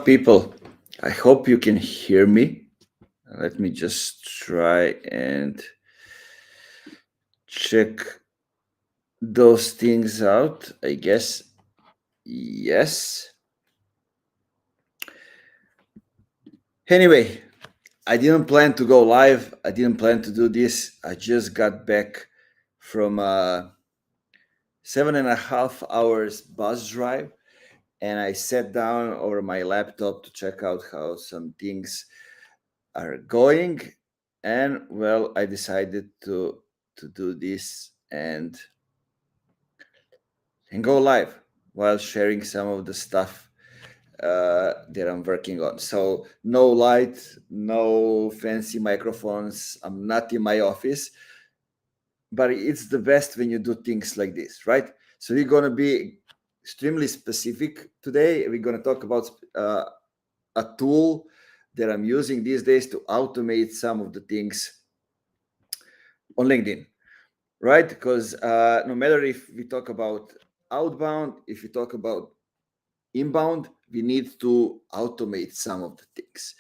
up, people? I hope you can hear me. Let me just try and check those things out. I guess yes. Anyway, I didn't plan to go live. I didn't plan to do this. I just got back from a 7.5 hours bus drive, and I sat down over my laptop to check out how some things are going. And well, I decided to do this and go live while sharing some of the stuff that I'm working on. So no light, no fancy microphones. I'm not in my office, but it's the best when you do things like this, right? So we're going to be extremely specific today. We're going to talk about a tool that I'm using these days to automate some of the things on LinkedIn, right? Because no matter if we talk about outbound, if we talk about inbound, we need to automate some of the things.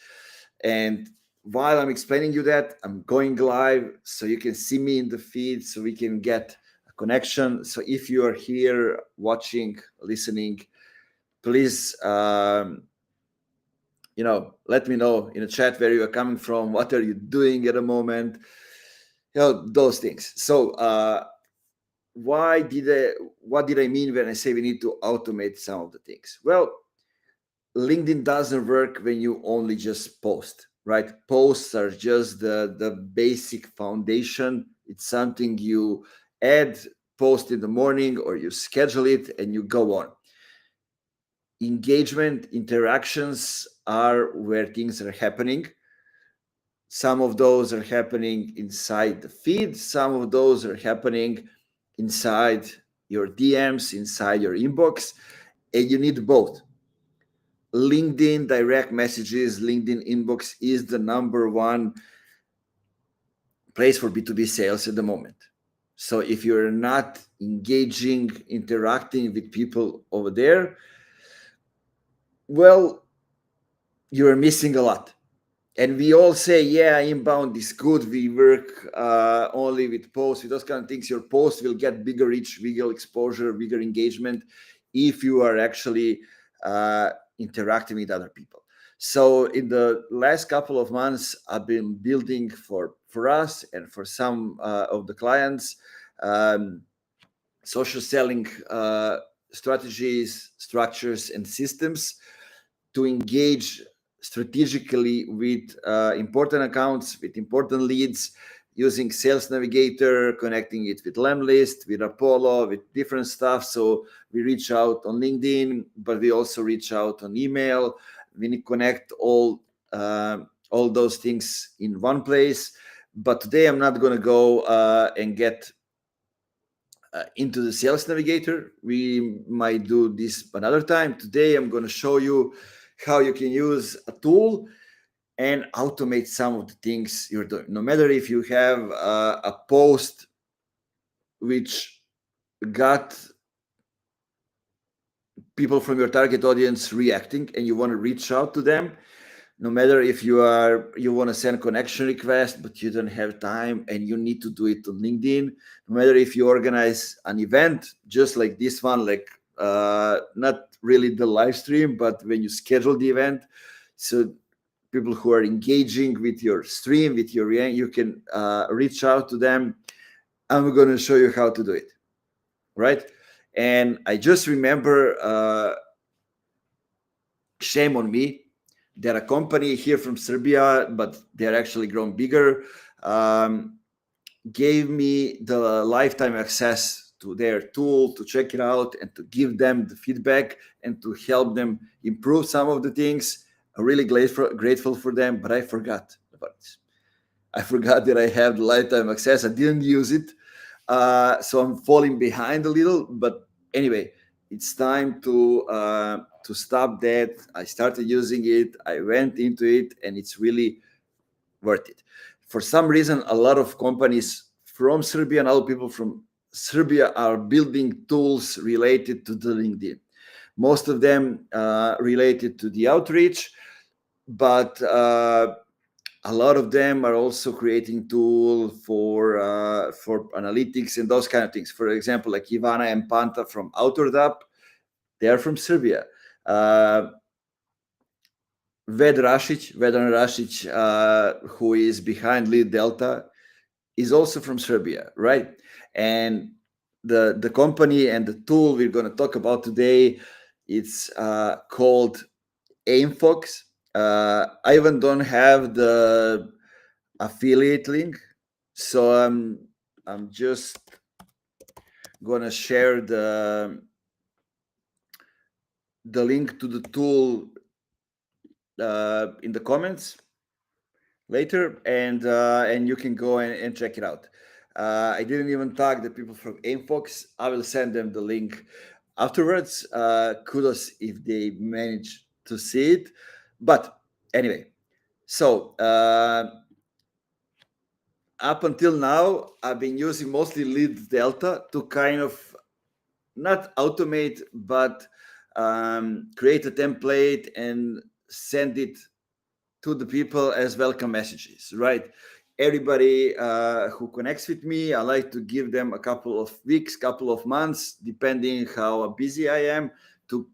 And while I'm explaining you that, I'm going live so you can see me in the feed, so we can get a connection. So if you are here watching, listening, please, let me know in the chat where you are coming from, what are you doing at the moment, those things. So what did I mean when I say we need to automate some of the things? Well, LinkedIn doesn't work when you only just post, right? Posts are just the basic foundation. It's something you add, post in the morning, or you schedule it and you go on. Engagement, interactions are where things are happening. Some of those are happening inside the feed. Some of those are happening inside your DMs, inside your inbox, and you need both. LinkedIn direct messages, LinkedIn inbox is the number one place for B2B sales at the moment. So if you're not engaging, interacting with people over there, well, you're missing a lot. And we all say, yeah, inbound is good. We work only with posts, with those kind of things. Your post will get bigger reach, bigger exposure, bigger engagement if you are actually interacting with other people. So in the last couple of months, I've been building for us and for some of the clients social selling strategies, structures, and systems to engage strategically with important accounts, with important leads, using Sales Navigator, connecting it with Lemlist, with Apollo, with different stuff. So we reach out on LinkedIn, but we also reach out on email. We connect all those things in one place. But today I'm not going to go and get into the Sales Navigator. We might do this another time. Today I'm going to show you how you can use a tool and automate some of the things you're doing. No matter if you have a post which got people from your target audience reacting and you want to reach out to them, no matter if you want to send connection request but you don't have time and you need to do it on LinkedIn, no matter if you organize an event just like this one, like not really the live stream, but when you schedule the event, so people who are engaging with your stream, with your you can reach out to them. I'm going to show you how to do it, right? And I just remember, shame on me, they're a company here from Serbia, but they're actually grown bigger, gave me the lifetime access to their tool to check it out and to give them the feedback and to help them improve some of the things. I'm really grateful for them, but I forgot about this. I forgot that I have the lifetime access. I didn't use it. So I'm falling behind a little, but anyway, it's time to stop that. I started using it. I went into it, and it's really worth it. For some reason, a lot of companies from Serbia and other people from Serbia are building tools related to the LinkedIn. most of them related to the outreach, but a lot of them are also creating tools for analytics and those kind of things. For example, like Ivana and Panta from Outwardap, they are from Serbia. Vedran Rasic, who is behind Lead Delta, is also from Serbia, right? And the company and the tool we're going to talk about today, it's called AimFox. I even don't have the affiliate link, so I'm just gonna share the link to the tool in the comments later, and you can go and check it out. I didn't even tag the people from AimFox. I will send them the link afterwards. Kudos if they manage to see it. But anyway, so up until now, I've been using mostly Lead Delta to kind of not automate, but create a template and send it to the people as welcome messages, right? Everybody who connects with me, I like to give them a couple of weeks, couple of months, depending how busy I am, to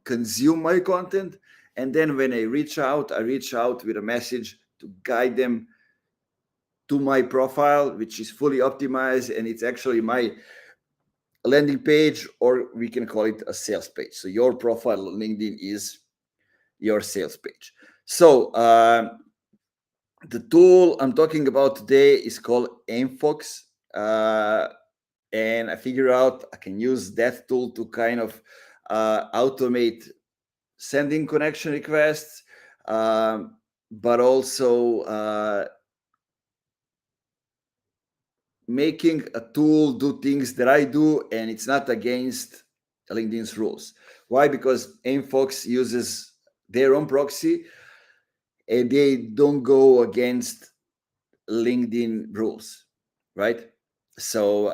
consume my content. And then when I reach out with a message to guide them to my profile, which is fully optimized, and it's actually my landing page, or we can call it a sales page. So your profile on LinkedIn is your sales page. So the tool I'm talking about today is called AimFox, and I figure out I can use that tool to kind of automate sending connection requests, but also making a tool do things that I do, and it's not against LinkedIn's rules. Why? Because AimFox uses their own proxy, and they don't go against LinkedIn rules, right? So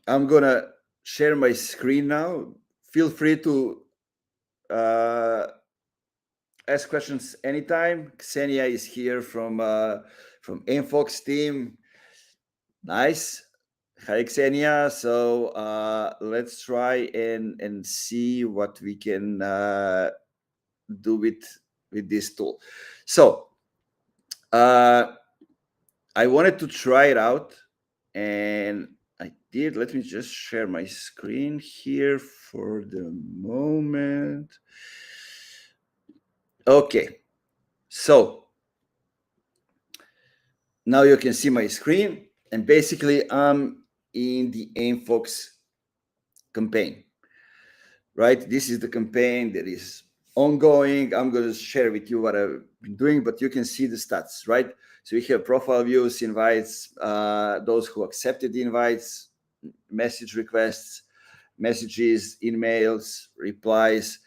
I'm gonna share my screen now. Feel free to ask questions anytime. Ksenia is here from AimFox team. Nice. Hi, Ksenia. So let's try and see what we can do with this tool. So I wanted to try it out, and I did. Let me just share my screen here for the moment. Okay. So now you can see my screen, and basically I'm in the AimFox campaign, right? This is the campaign that is ongoing. I'm going to share with you what I've been doing, but you can see the stats, right? So we have profile views, invites, those who accepted the invites, message requests, messages, emails, replies,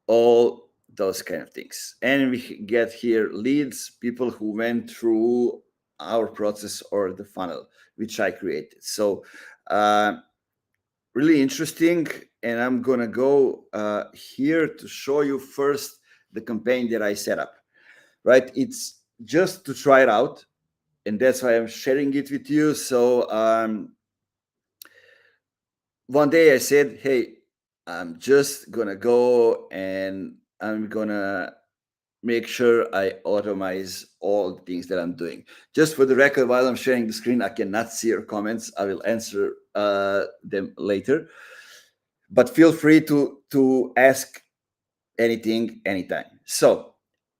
all those kind of things. And we get here leads, people who went through our process or the funnel, which I created. So really interesting. And I'm going to go here to show you first the campaign that I set up, right? It's just to try it out. And that's why I'm sharing it with you. So one day I said, hey, I'm just going to go and I'm going to make sure I automate all the things that I'm doing. Just for the record, while I'm sharing the screen, I cannot see your comments. I will answer them later. But feel free to ask anything, anytime. So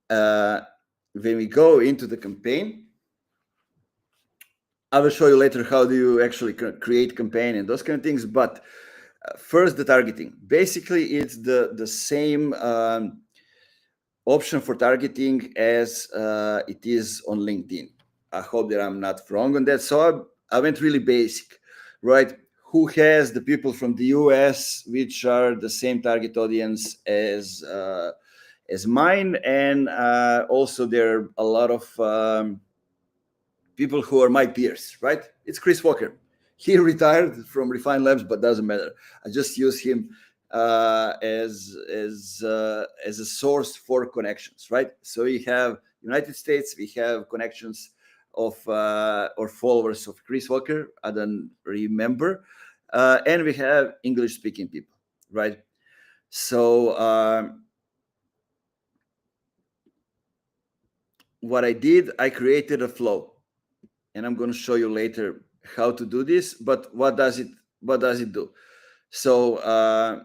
when we go into the campaign, I will show you later how do you actually create campaign and those kind of things. But first, the targeting. Basically, it's the same option for targeting as it is on LinkedIn. I hope that I'm not wrong on that. So I went really basic, right? Who has the people from the US, which are the same target audience as mine, and also there are a lot of people who are my peers, right? It's Chris Walker. He retired from Refine Labs, but doesn't matter. I just use him as a source for connections, right? So we have United States, we have connections of or followers of Chris Walker, I don't remember, and we have English speaking people, right? So what I did, I created a flow, and I'm going to show you later how to do this. But what does it do? So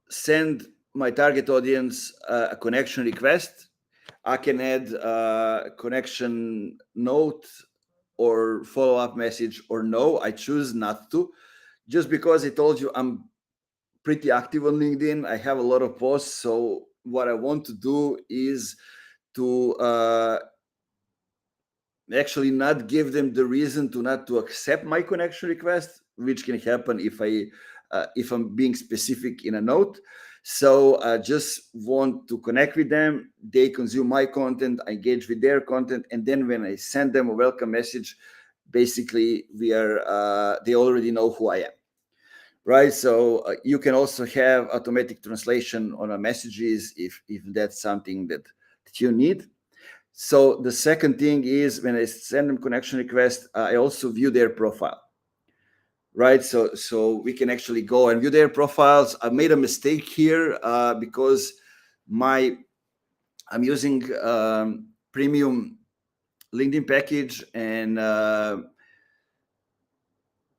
send my target audience a connection request. I can add a connection note or follow-up message, or no, I choose not to, just because I told you I'm pretty active on LinkedIn. I have a lot of posts. So what I want to do is to actually not give them the reason to not to accept my connection request, which can happen if I'm being specific in a note. So I just want to connect with them. They consume my content, I engage with their content, and then when I send them a welcome message, basically they already know who I am, right? So you can also have automatic translation on our messages if that's something that you need. So the second thing is when I send them connection request, I also view their profile, right? So we can actually go and view their profiles. I made a mistake here because I'm using premium LinkedIn package, and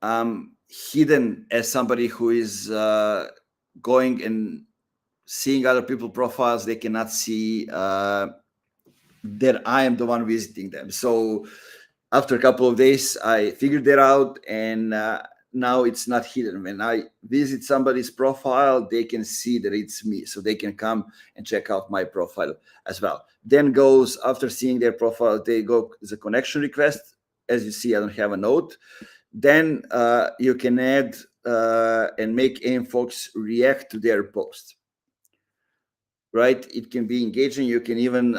I'm hidden as somebody who is going and seeing other people's profiles. They cannot see that I am the one visiting them. So after a couple of days, I figured that out, and now it's not hidden. When I visit somebody's profile, they can see that it's me, so they can come and check out my profile as well. Then goes, after seeing their profile, they go the connection request. As you see, I don't have a note. Then you can add and make AIM-Fox react to their post, right? It can be engaging. You can even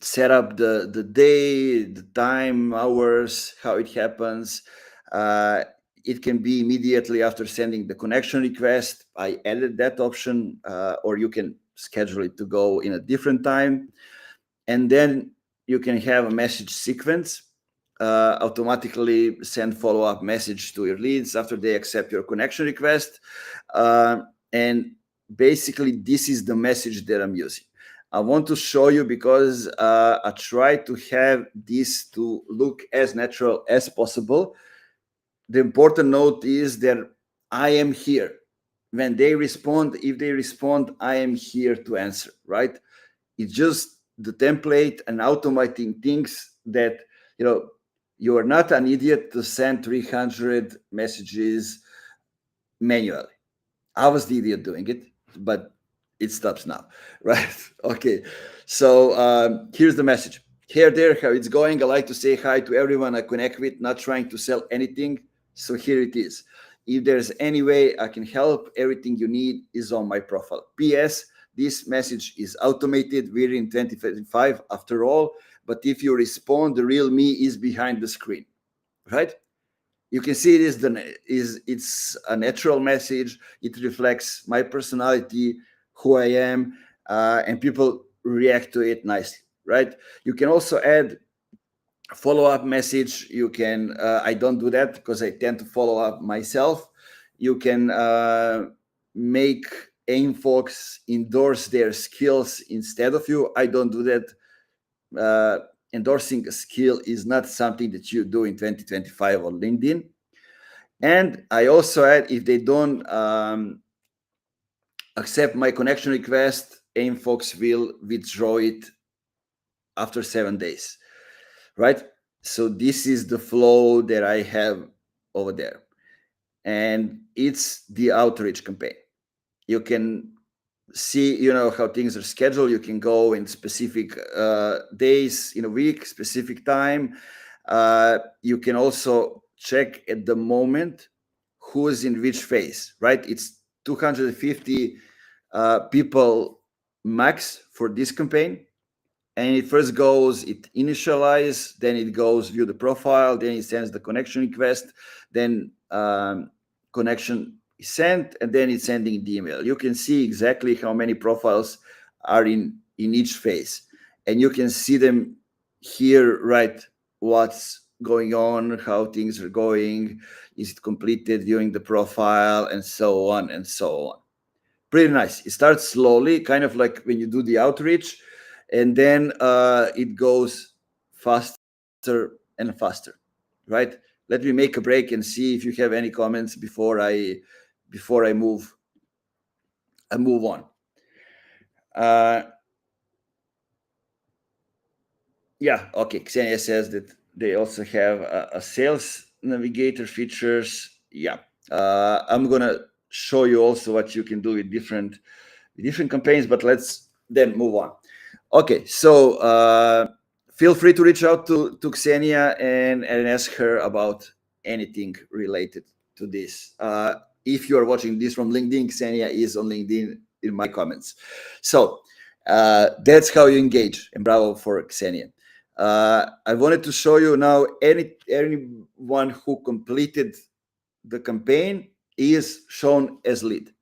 set up the day, the time, hours, how it happens. It can be immediately after sending the connection request. I added that option, or you can schedule it to go in a different time. And then you can have a message sequence, automatically send follow-up message to your leads after they accept your connection request. And basically, this is the message that I'm using. I want to show you because I try to have this to look as natural as possible. The important note is that I am here. When they respond, if they respond, I am here to answer, right? It's just the template and automating things that, you are not an idiot to send 300 messages manually. I was the idiot doing it, but it stops now, right? Okay. So here's the message. Here, there, how it's going. I like to say hi to everyone I connect with, not trying to sell anything. So here it is. If there's any way I can help, everything you need is on my profile. PS, this message is automated. We're in 2025 after all. But if you respond, the real me is behind the screen, right? You can see it's a natural message. It reflects my personality, who I am, and people react to it nicely, right? You can also add follow-up message. You can I don't do that because I tend to follow up myself. You can make AIM-Fox endorse their skills instead of you. I don't do that. Endorsing a skill is not something that you do in 2025 on LinkedIn. And I also add, if they don't accept my connection request, AIM-Fox will withdraw it after 7 days, right? So this is the flow that I have over there. And it's the outreach campaign. You can see, how things are scheduled. You can go in specific days in a week, specific time. You can also check at the moment who is in which phase, right? It's 250 people max for this campaign. And it first goes, it initialize, then it goes view the profile, then it sends the connection request, then connection is sent, and then it's sending the email. You can see exactly how many profiles are in each phase, and you can see them here, right? What's going on, how things are going, is it completed during the profile, and so on and so on. Pretty nice. It starts slowly, kind of like when you do the outreach, and then it goes faster and faster, right? Let me make a break and see if you have any comments before I move on. Yeah, okay. Xenia says that they also have a sales navigator features. Yeah, I'm gonna show you also what you can do with different campaigns, but let's then move on. Okay, so feel free to reach out to Xenia and ask her about anything related to this. If you are watching this from LinkedIn, Xenia is on LinkedIn in my comments. So that's how you engage, and bravo for Xenia. I wanted to show you now anyone who completed the campaign is shown as lead,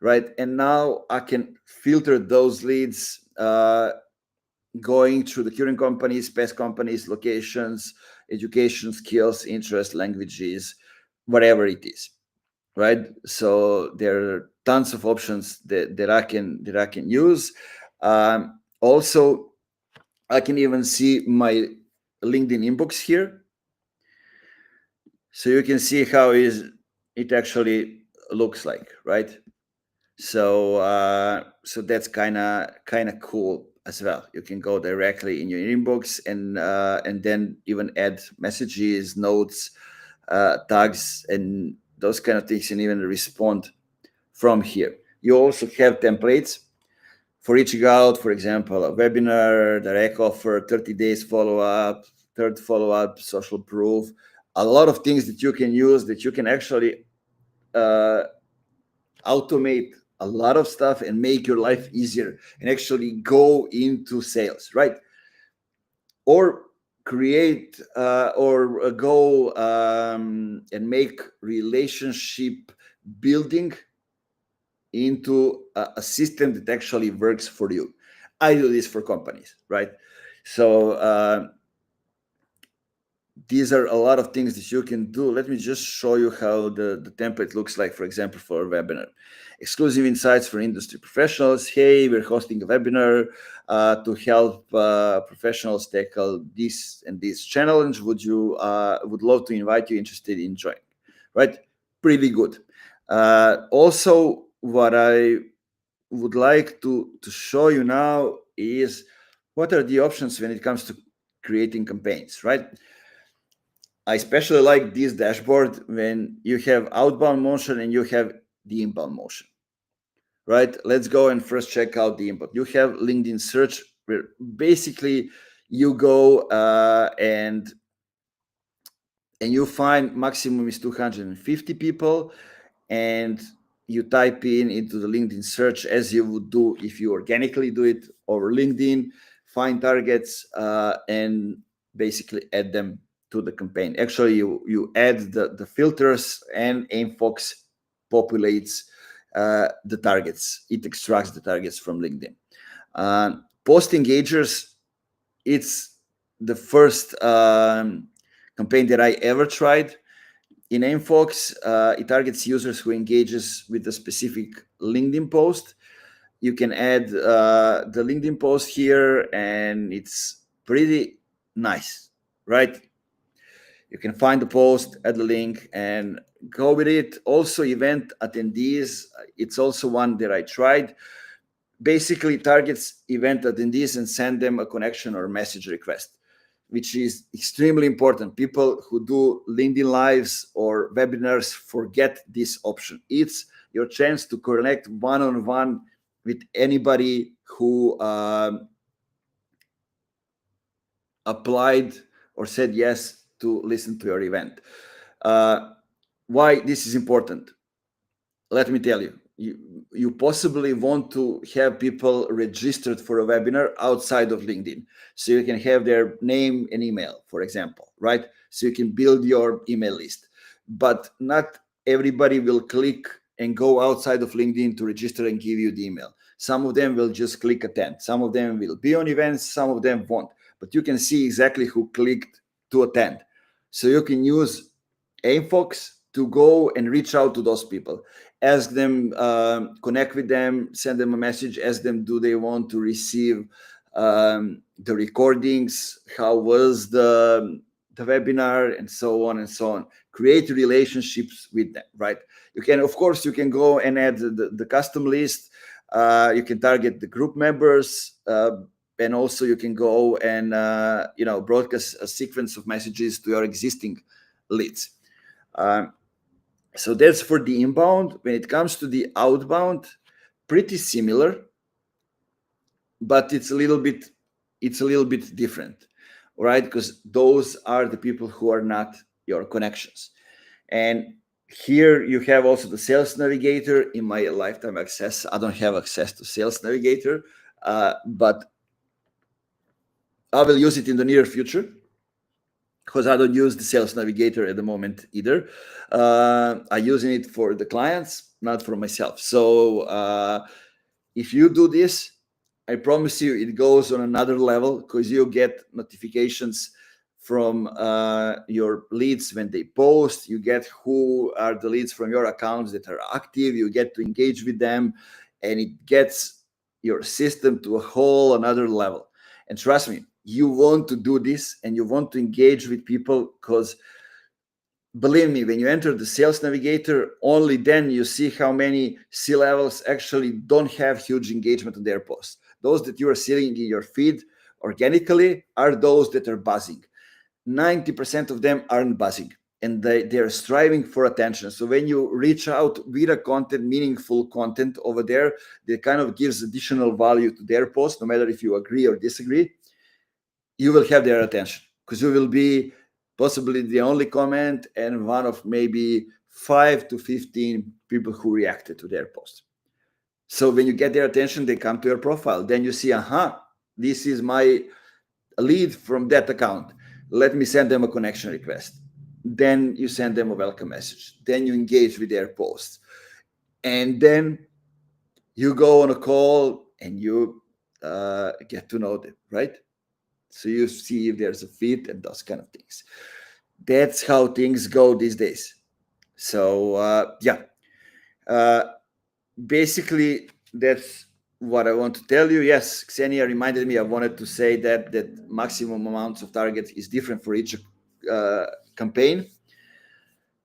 right? And now I can filter those leads going through the current companies, past companies, locations, education, skills, interest, languages, whatever it is, right? So there are tons of options that I can use. Also, I can even see my LinkedIn inbox here, so you can see how it actually looks like, right? So so that's kind of cool as well. You can go directly in your inbox and then even add messages, notes, tags, and those kind of things, and even respond from here. You also have templates for reaching out, for example, a webinar, direct offer, 30 days follow-up, third follow-up, social proof, a lot of things that you can use, that you can actually automate a lot of stuff and make your life easier and actually go into sales, right? Or create or go and make relationship building into a system that actually works for you. I do this for companies, right? So these are a lot of things that you can do. Let me just show you how the template looks like, for example, for a webinar. Exclusive insights for industry professionals. Hey, we're hosting a webinar to help professionals tackle this and this challenge. Would love to invite you interested in joining, right? Pretty good. Also, what I would like to show you now is what are the options when it comes to creating campaigns, right? I especially like this dashboard when you have outbound motion and you have the inbound motion, right? Let's go and first check out the inbound. You have LinkedIn search, where basically you go and you find maximum is 250 people, and you type into the LinkedIn search as you would do if you organically do it over LinkedIn, find targets and basically add them to the campaign. Actually, you add the filters, and AimFox populates the targets. It extracts the targets from LinkedIn. Post engagers, it's the first campaign that I ever tried. In AimFox, it targets users who engages with a specific LinkedIn post. You can add the LinkedIn post here, and it's pretty nice, right? You can find the post, add the link, and go with it. Also, event attendees, it's also one that I tried. Basically targets event attendees and send them a connection or message request, which is extremely important. People who do LinkedIn Lives or webinars forget this option. It's your chance to connect one-on-one with anybody who applied or said yes to listen to your event. Why this is important? Let me tell you. You possibly want to have people registered for a webinar outside of LinkedIn. So you can have their name and email, for example, right? So you can build your email list. but not everybody will click and go outside of LinkedIn to register and give you the email. Some of them will just click attend. Some of them will be on events. Some of them won't. But you can see exactly who clicked to attend. So you can use AimFox to go and reach out to those people. Ask them, connect with them, send them a message, ask them, do they want to receive the recordings? How was the webinar, and so on and so on. Create relationships with them, right? You can, of course, you can go and add the custom list. You can target the group members, and also you can go and broadcast a sequence of messages to your existing leads. So that's for the inbound. When it comes to the outbound, pretty similar, but it's a little bit different, right? Because those are the people who are not your connections. And here you have also the Sales Navigator. In my lifetime access, I don't have access to Sales Navigator, but I will use it in the near future, because I don't use the Sales Navigator at the moment either. I'm using it for the clients, not for myself. So if you do this, I promise you it goes on another level, because you get notifications from your leads when they post. You get who are the leads from your accounts that are active. You get to engage with them, and it gets your system to a whole another level. And trust me, you want to do this and you want to engage with people, because believe me, when you enter the Sales Navigator, only then you see how many C-levels actually don't have huge engagement on their posts. Those that you are seeing in your feed organically are those that are buzzing. 90% of them aren't buzzing, and they're striving for attention. So when you reach out with a content, meaningful content over there, that kind of gives additional value to their post, no matter if you agree or disagree, you will have their attention, because you will be possibly the only comment and one of maybe 5 to 15 people who reacted to their post. So when you get their attention, they come to your profile. Then you see, this is my lead from that account. Let me send them a connection request. Then you send them a welcome message. Then you engage with their posts. And then you go on a call and you get to know them, right? So you see if there's a fit and those kind of things. That's how things go these days. So basically that's what I want to tell you. Yes, Xenia reminded me, I wanted to say that maximum amounts of targets is different for each campaign.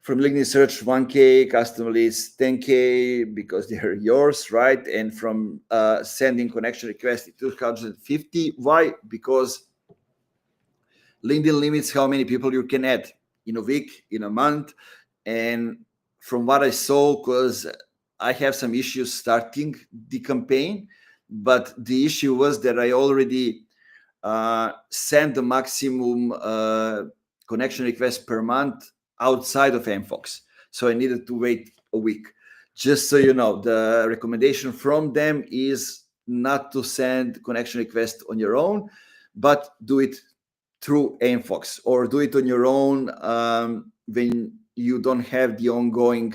From LinkedIn search, 1K, custom leads, 10K, because they're yours, right? And from sending connection request, 250. Why? Because LinkedIn limits how many people you can add in a week, in a month. And from what I saw, because I have some issues starting the campaign, but the issue was that I already sent the maximum connection request per month outside of AimFox. So I needed to wait a week. Just so you know, the recommendation from them is not to send connection request on your own, but do it through AimFox, or do it on your own when you don't have the ongoing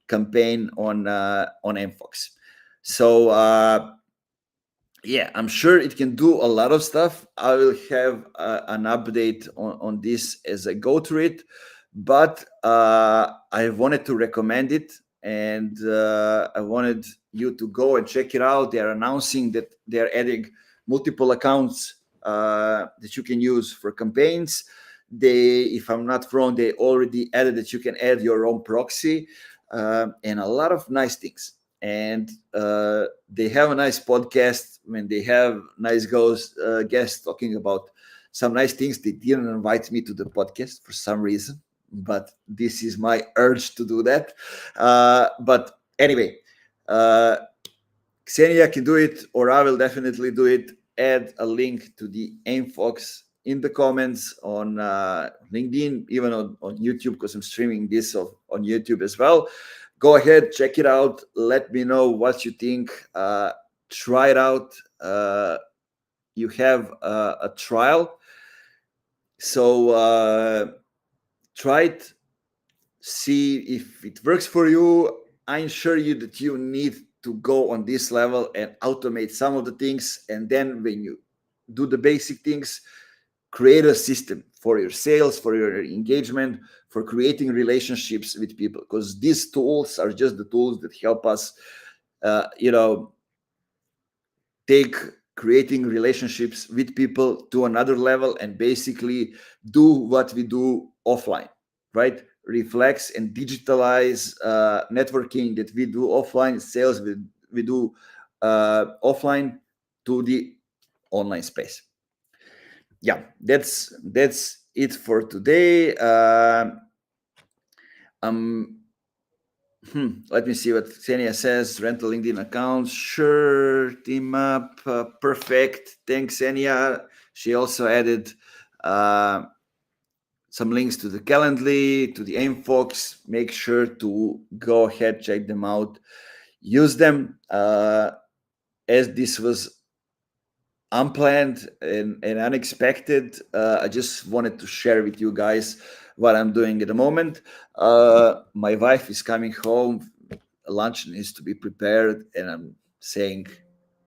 campaign on AimFox. So I'm sure it can do a lot of stuff. I will have an update on this as I go through it, but I wanted to recommend it, and I wanted you to go and check it out. They're announcing that they're adding multiple accounts that you can use for campaigns. If I'm not wrong, they already added that you can add your own proxy, and a lot of nice things. And they have a nice podcast when they have nice guests talking about some nice things. They didn't invite me to the podcast for some reason, but this is my urge to do that. But anyway, Xenia can do it, or I will definitely do it. Add a link to the AimFox in the comments on LinkedIn, even on YouTube, because I'm streaming this on YouTube as well. Go ahead, check it out. Let me know what you think. Try it out. You have a trial. So try it, see if it works for you. I assure you that you need to go on this level and automate some of the things. And then when you do the basic things, create a system for your sales, for your engagement, for creating relationships with people, because these tools are just the tools that help us, take creating relationships with people to another level and basically do what we do offline, right? Reflex and digitalize networking that we do offline, sales we do offline to the online space. Yeah, that's it for today. Let me see what Xenia says. Rental LinkedIn accounts. Sure. Team up. Perfect. Thanks, Xenia. She also added some links to the Calendly, to the AimFox. Make sure to go ahead, check them out, use them. As this was unplanned and unexpected, I just wanted to share with you guys what I'm doing at the moment. My wife is coming home. Lunch needs to be prepared, and I'm saying,